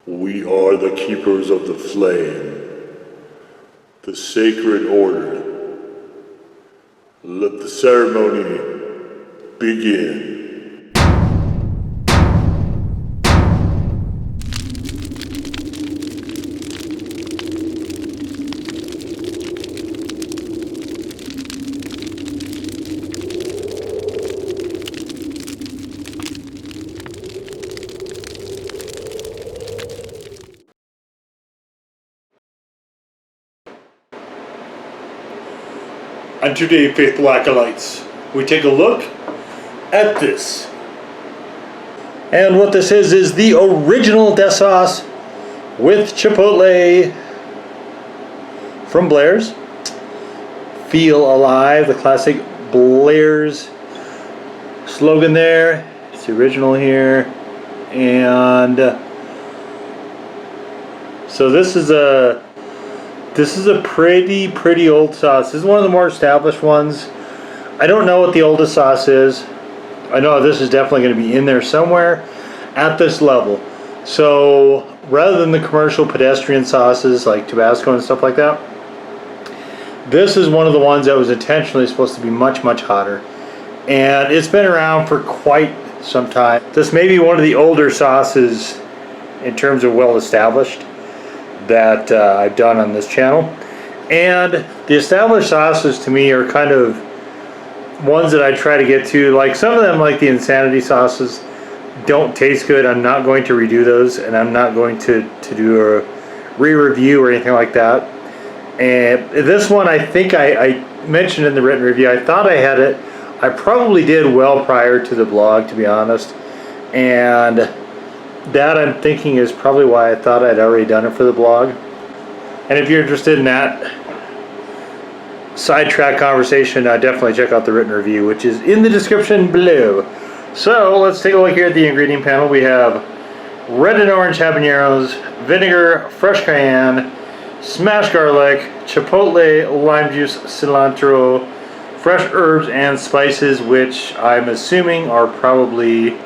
We are the keepers of the flame, the sacred order. Let the ceremony begin. And today, faithful acolytes, we take a look at this. And what this is the original death sauce with chipotle from Blair's. Feel alive, the classic Blair's slogan there. It's the original here. And so this is a pretty old sauce. This is one of the more established ones. I don't know what the oldest sauce is. I know this is definitely going to be in there somewhere at this level. So rather than the commercial pedestrian sauces like Tabasco and stuff like that, this is one of the ones that was intentionally supposed to be much hotter. And it's been around for quite some time. This may be one of the older sauces in terms of well established that I've done on this channel. And the established sauces to me are kind of ones that I try to get to. Like some of them, like the Insanity sauces, don't taste good. I'm not going to redo those, and I'm not going to do a re-review or anything like that. And this one, I think I mentioned in the written review, I thought I had it. I probably did well prior to the blog, to be honest. And that, I'm thinking, is probably why I thought I'd already done it for the blog. And if you're interested in that sidetrack conversation, definitely check out the written review, which is in the description below. So let's take a look here at the ingredient panel. We have red and orange habaneros, vinegar, fresh cayenne, smashed garlic, chipotle, lime juice, cilantro, fresh herbs and spices, which I'm assuming are probably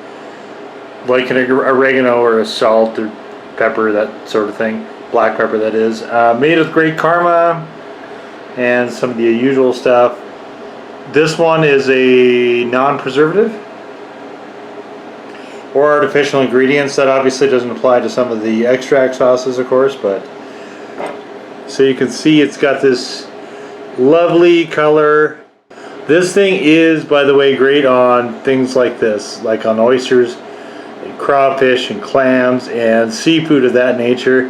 like an oregano or a salt or pepper, that sort of thing. Black pepper, that is. Made with great karma and some of the usual stuff. This one is a non-preservative or artificial ingredients. That obviously doesn't apply to some of the extract sauces, of course, but so you can see it's got this lovely color. This thing is, by the way, great on things like this, like on oysters, crawfish and clams and seafood of that nature.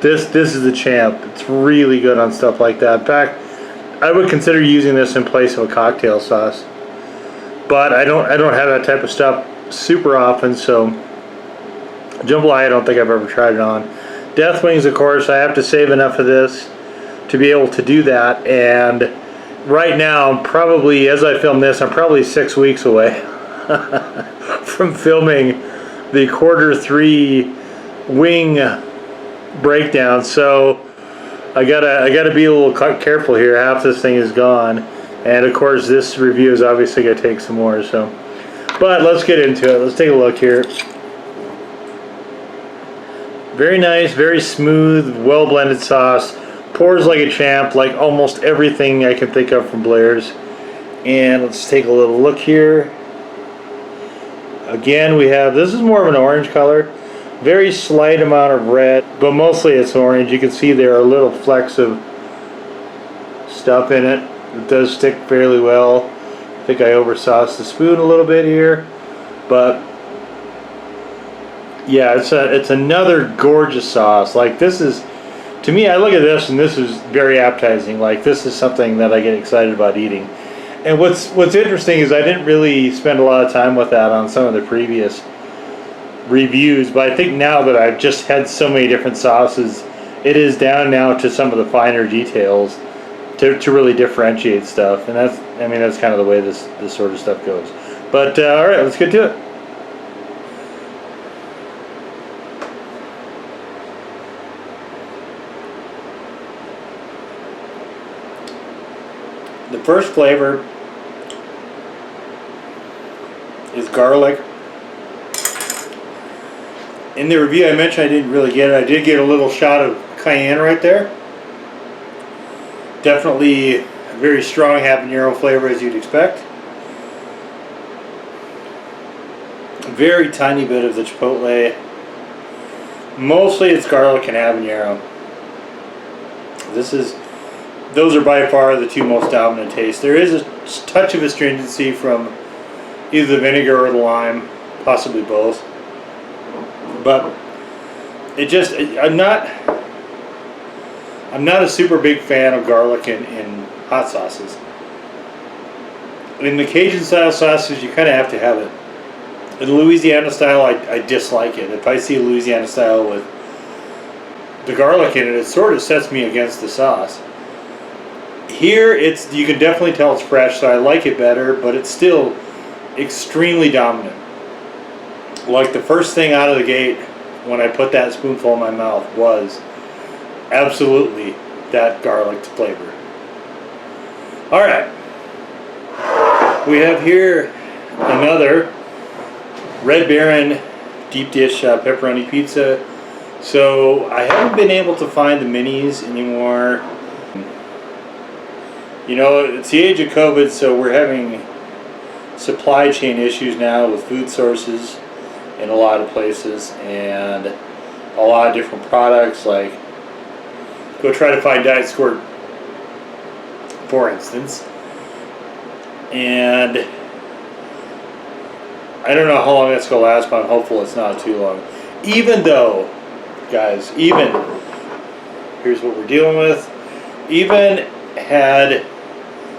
This is the champ. It's really good on stuff like that. In fact, I would consider using this in place of a cocktail sauce. But I don't have that type of stuff super often, so jambalaya I don't think I've ever tried it on. Death wings, of course, I have to save enough of this to be able to do that. And right now, I'm probably, as I film this, I'm probably 6 weeks away from filming the Q3 wing breakdown. So I gotta be a little careful here. Half this thing is gone, and of course this review is obviously gonna take some more. So, but let's get into it. Let's take a look here. Very nice, very smooth, well blended sauce. Pours like a champ, like almost everything I can think of from Blair's. And let's take a little look here. Again, we have, this is more of an orange color, very slight amount of red, but mostly it's orange. You can see there are little flecks of stuff in it. It does stick fairly well. I think I oversauced the spoon a little bit here, but yeah, it's another gorgeous sauce. Like, this is, to me, I look at this and this is very appetizing. Like, this is something that I get excited about eating. And what's interesting is I didn't really spend a lot of time with that on some of the previous reviews, but I think now that I've just had so many different sauces, it is down now to some of the finer details to really differentiate stuff. And that's, I mean, that's kind of the way this sort of stuff goes. But all right, let's get to it. The first flavor is garlic. In the review I mentioned I didn't really get it. I did get a little shot of cayenne right there. Definitely a very strong habanero flavor as you'd expect. A very tiny bit of the chipotle. Mostly it's garlic and habanero. Those are by far the two most dominant tastes. There is a touch of astringency from either the vinegar or the lime, possibly both. But I'm not a super big fan of garlic in hot sauces. In the Cajun style sauces, you kind of have to have it. In Louisiana style, I dislike it. If I see Louisiana style with the garlic in it, it sort of sets me against the sauce. Here, you can definitely tell it's fresh, so I like it better, but it's still extremely dominant. Like the first thing out of the gate when I put that spoonful in my mouth was absolutely that garlic flavor. Alright, we have here another Red Baron Deep Dish Pepperoni Pizza. So I haven't been able to find the minis anymore. You know, it's the age of COVID, so we're having supply chain issues now with food sources in a lot of places, and a lot of different products. Like, go try to find Diet Squirt, for instance, and I don't know how long that's going to last, but I'm hopeful it's not too long. Even though, guys, here's what we're dealing with. Even had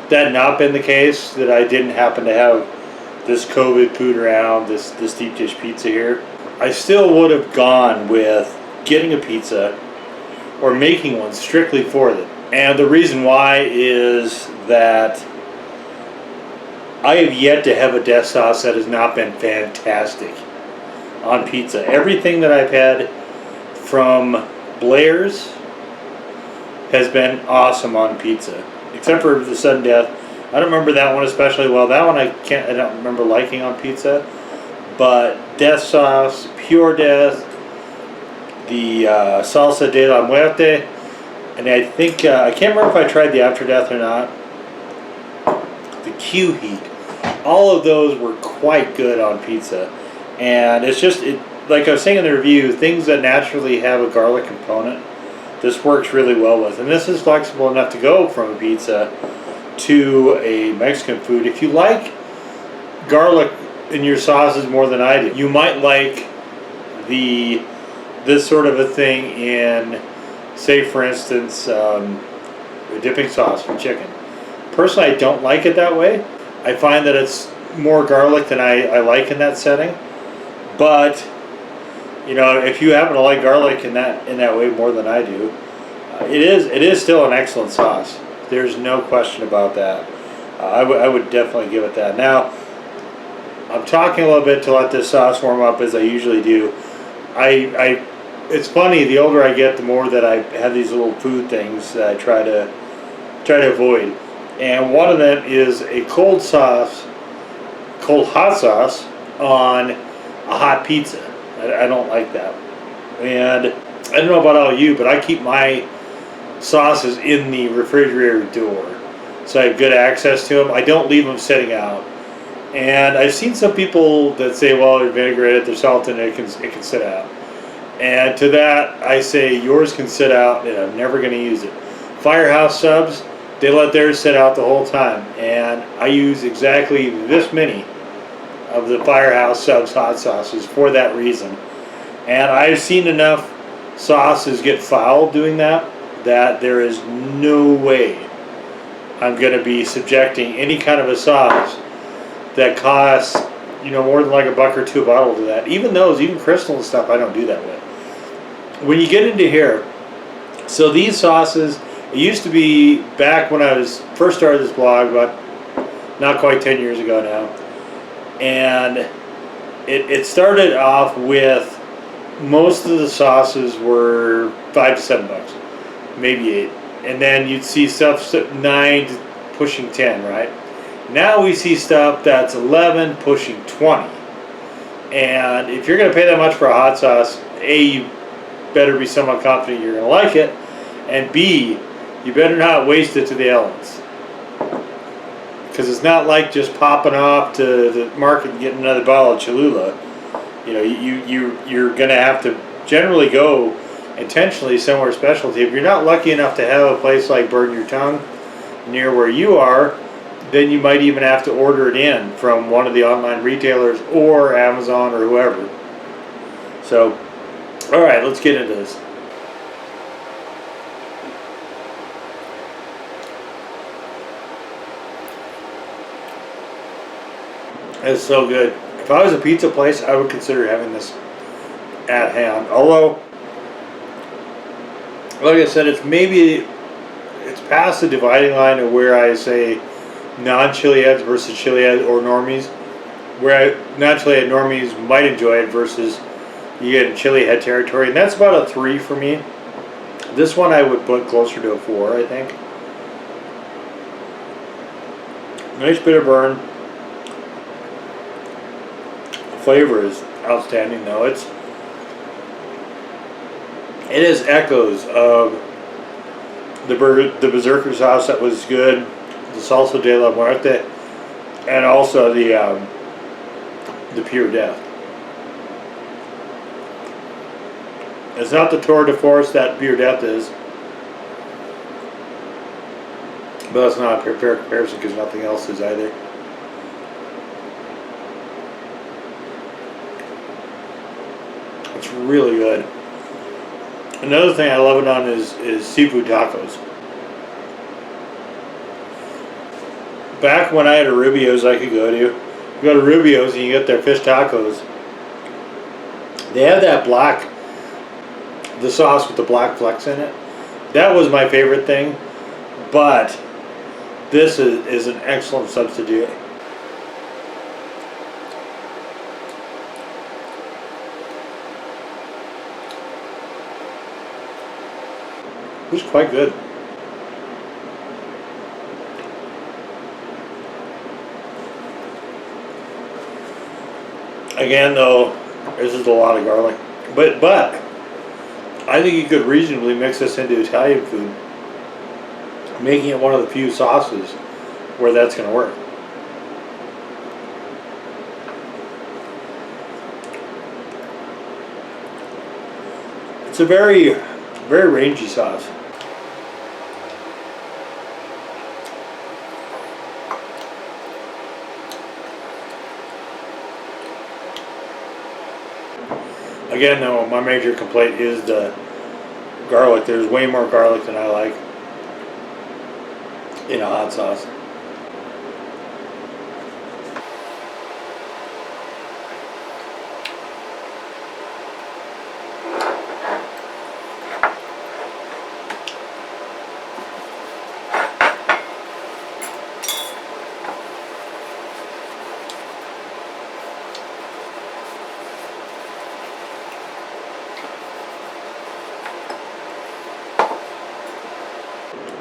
that not been the case, that I didn't happen to have this COVID food around, this deep dish pizza here, I still would have gone with getting a pizza or making one strictly for them. And the reason why is that I have yet to have a death sauce that has not been fantastic on pizza. Everything that I've had from Blair's has been awesome on pizza, except for the sudden death. I don't remember that one especially well. That one I don't remember liking on pizza. But death sauce, pure death, the salsa de la muerte, and I think I can't remember if I tried the after death or not. The Q heat. All of those were quite good on pizza, and it's just like I was saying in the review, things that naturally have a garlic component, this works really well with. And this is flexible enough to go from a pizza to a Mexican food. If you like garlic in your sauces more than I do, you might like this sort of a thing in, say for instance, a dipping sauce for chicken. Personally, I don't like it that way. I find that it's more garlic than I like in that setting. But you know, if you happen to like garlic in that way more than I do, it is still an excellent sauce. There's no question about that. I would definitely give it that. Now, I'm talking a little bit to let this sauce warm up as I usually do. It's funny, the older I get, the more that I have these little food things that I try to avoid. And one of them is a cold hot sauce on a hot pizza. I don't like that. And I don't know about all you, but I keep my sauces in the refrigerator door, so I have good access to them. I don't leave them sitting out. And I've seen some people that say, well, they're vinaigrette, they're salted, and it can sit out. And to that, I say yours can sit out, and I'm never going to use it. Firehouse subs, they let theirs sit out the whole time, and I use exactly this many of the Firehouse subs hot sauces for that reason. And I've seen enough sauces get foul doing that there is no way I'm going to be subjecting any kind of a sauce that costs, you know, more than like $1 or $2 a bottle to that. Even Crystal and stuff, I don't do that with. When you get into here, so these sauces, it used to be back when I first started this blog, about not quite 10 years ago now, and it started off with most of the sauces were $5 to $7, maybe $8, and then you'd see stuff 9 to pushing 10, right? Now we see stuff that's 11 pushing 20, And if you're going to pay that much for a hot sauce, A, you better be somewhat confident you're going to like it, and B, you better not waste it to the elements. Because it's not like just popping off to the market and getting another bottle of Cholula. You know, you're going to have to generally go intentionally somewhere specialty. If you're not lucky enough to have a place like Burn Your Tongue near where you are, then you might even have to order it in from one of the online retailers or Amazon or whoever. So, all right, let's get into this. It's so good. If I was a pizza place, I would consider having this at hand. Although, like I said, it's past the dividing line of where I say non-chili heads versus chili heads or normies. Where non-chili head normies might enjoy it versus you get in chili head territory. And that's about a 3 for me. This one I would put closer to a 4, I think. Nice bit of burn. Flavor is outstanding though. It is echoes of the Berserker sauce that was good, the Salsa de la Muerte, and also the Pure Death. It's not the tour de force that Pure Death is, but that's not a fair comparison because nothing else is either. It's really good. Another thing I love it on is seafood tacos. Back when I had a Rubio's I could go to, you go to Rubio's and you get their fish tacos. They have that black, the sauce with the black flecks in it. That was my favorite thing, but this is an excellent substitute. It was quite good. Again, though, this is a lot of garlic. But I think you could reasonably mix this into Italian food, making it one of the few sauces where that's going to work. It's a very, very rangy sauce. Again, though, my major complaint is the garlic. There's way more garlic than I like in a hot sauce.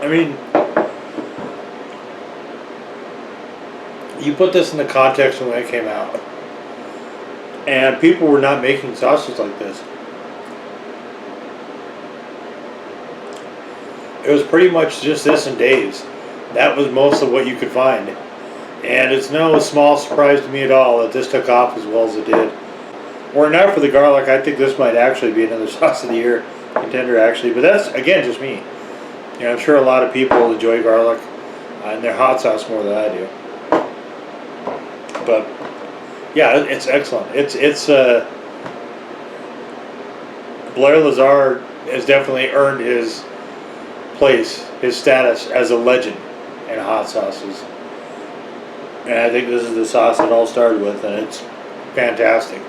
I mean, you put this in the context of when it came out, and people were not making sauces like this. It was pretty much just this and Dave's. That was most of what you could find. And it's no small surprise to me at all that this took off as well as it did. Were it not for the garlic, I think this might actually be another sauce of the year contender, actually. But that's, again, just me. You know, I'm sure a lot of people enjoy garlic in their hot sauce more than I do. But yeah, it's excellent. It's Blair Lazar has definitely earned his place, his status as a legend in hot sauces. And I think this is the sauce it all started with, and it's fantastic.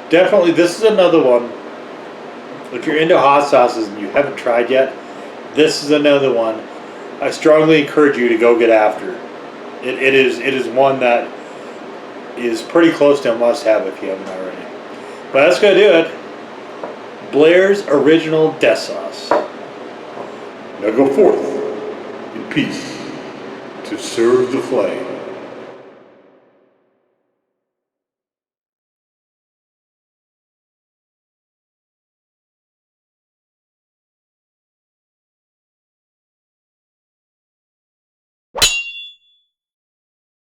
Definitely, this is another one. If you're into hot sauces and you haven't tried yet, this is another one I strongly encourage you to go get after. It is one that is pretty close to a must-have if you haven't already. But that's going to do it. Blair's Original Death Sauce. Now go forth in peace to serve the flame.